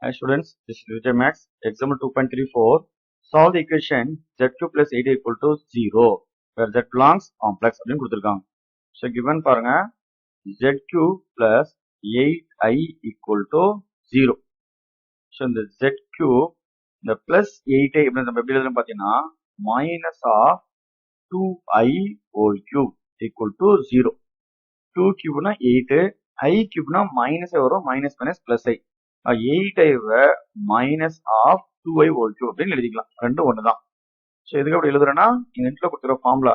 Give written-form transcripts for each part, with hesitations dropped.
Hi students, this is Vijay Max. Example 2.34. Solve the equation z cube plus 8 equal to 0 where z belongs complex அப்படின்னு கொடுத்திருக்காங்க. So given பாருங்க z cube plus 8i equal to 0. So இந்த z cube இந்த plus 8i நம்ம எப்படி எழுதணும் பார்த்தீங்கன்னா minus of 2i whole cube equal to 0. 2 cube னா 8, i cube னா minus வரும் minus minus plus i. 8i minus of 2i whole cube அப்படின்னு எழுதிக்கலாம். ரெண்டும் ஒண்ணுதான். ஸோ எதுக்கு அப்படி எழுதுறேன்னா இந்த இடத்துல கொடுத்துற formula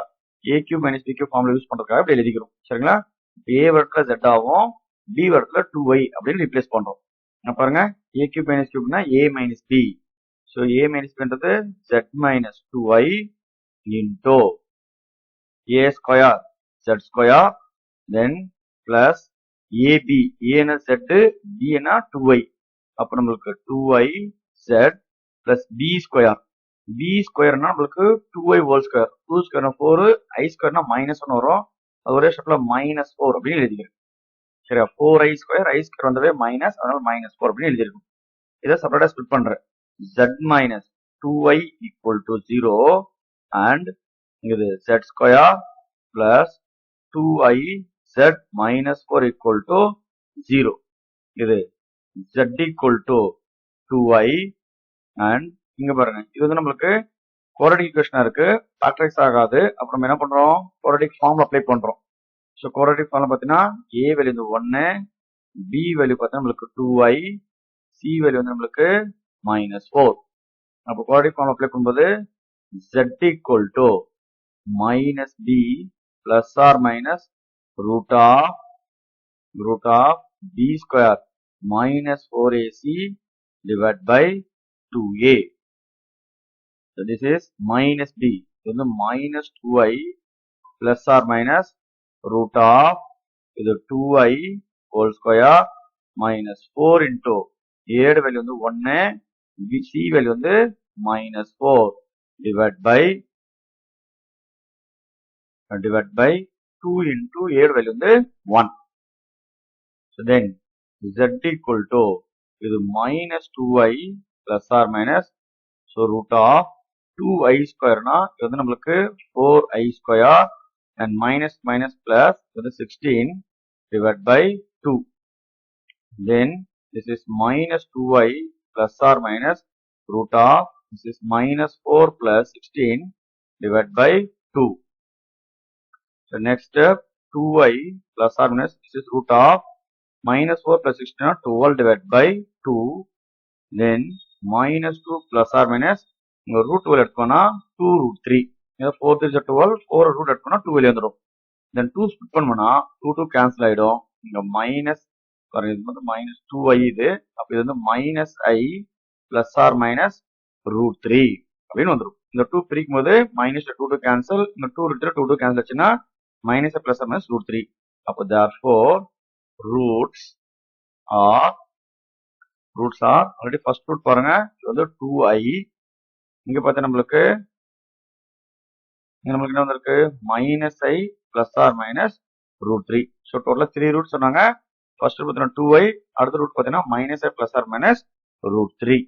a cube minus b cube formula use பண்றதுக்காக அப்படி எழுதிக்கிறோம். சரிங்களா? a இடத்துல z ஆகும், b இடத்துல 2i அப்படின்னு ரீப்ளேஸ் பண்றோம். பாருங்க a cube minus cube னா a minus b. So a minus bன்றது z minus 2i into a square z square then plus ab a னா z b னா 2i. அப்ப நம்மளுக்கு 2i z plus b square. b square னா நம்மளுக்கு 2i whole square. 2 square னா 4, i square னா minus 1 வரும். அது ஒரே ஷாப்ல minus 4 அப்படின்னு எழுதிக்கிறேன். சரியா? 4i square, i square வந்தவே minus, அதனால minus 4 அப்படின்னு எழுதிருக்கும். இதை செப்பரேட்டா ஸ்பிளிட் பண்றேன். z minus 2i equal to 0 and இது z square plus 2i z minus 4 equal to 0. இது z equal to 2i and இங்க பாருங்க இது வந்து நம்மளுக்கு குவாட்ரேட்டிக் ஈக்குவேஷனா இருக்கு, ஃபேக்டரைஸ் ஆகாது. அப்புறம் என்ன பண்றோம், குவாட்ரேட்டிக் ஃபார்முலா அப்ளை பண்றோம். ஸோ குவாட்ரேட்டிக் ஃபார்முலா பார்த்தீங்கன்னா a வேல்யூ வந்து 1, b வேல்யூ பார்த்தா நம்மளுக்கு 2i, c வேல்யூ வந்து நம்மளுக்கு -4. அப்போ குவாட்ரேட்டிக் ஃபார்முலா அப்ளை பண்ணும்போது z equal to -b plus or minus root of b square minus 4ac divided by 2a. So this is minus b. இது வந்து minus 2i plus or minus root of இது 2i whole square minus 4 into a value வந்து 1, c value வந்து minus 4 divided by 2 into a value வந்து 1. So then z equal to இது minus 2i plus or minus so root of 2i square னா இது வந்து நம்மளுக்கு 4i square and minus minus plus இது 16 divided by 2. Then this is minus 2i plus or minus root of this is minus 4 plus 16 divided by 2. So next step 2i plus or minus this is root of minus 4 plus 16 12 divided by 2. Then minus 2 plus or minus root 12 எடுத்துக்கோனா 2 root 3. 4 3 is 12, 4 root எடுத்துக்கோனா 2 வெளியே வந்துடும். Then 2 split பண்ணோம்னா 2 cancel ஆயிடும். இங்க minus பாருங்க இது வந்து minus 2i இது. அப்ப இது வந்து minus i plus or minus root 3 அப்படின்னு வந்துடும். இந்த 2 பிரிக்கும் போது minus 2 cancel, இந்த 2 root 2 cancel ஆச்சுன்னா minus plus or minus root 3. அப்போ therefore roots are already first root பாருங்க இது வந்து 2i. இங்க பார்த்தா நம்மளுக்கு என்ன வந்திருக்கு minus i plus or minus root 3. So டோட்டலா 3 ரூட் சொன்னாங்க. ஃபர்ஸ்ட் ரூட் பார்த்தீங்கன்னா 2i, அடுத்த ரூட் பார்த்தீங்கன்னா minus i plus or minus root 3.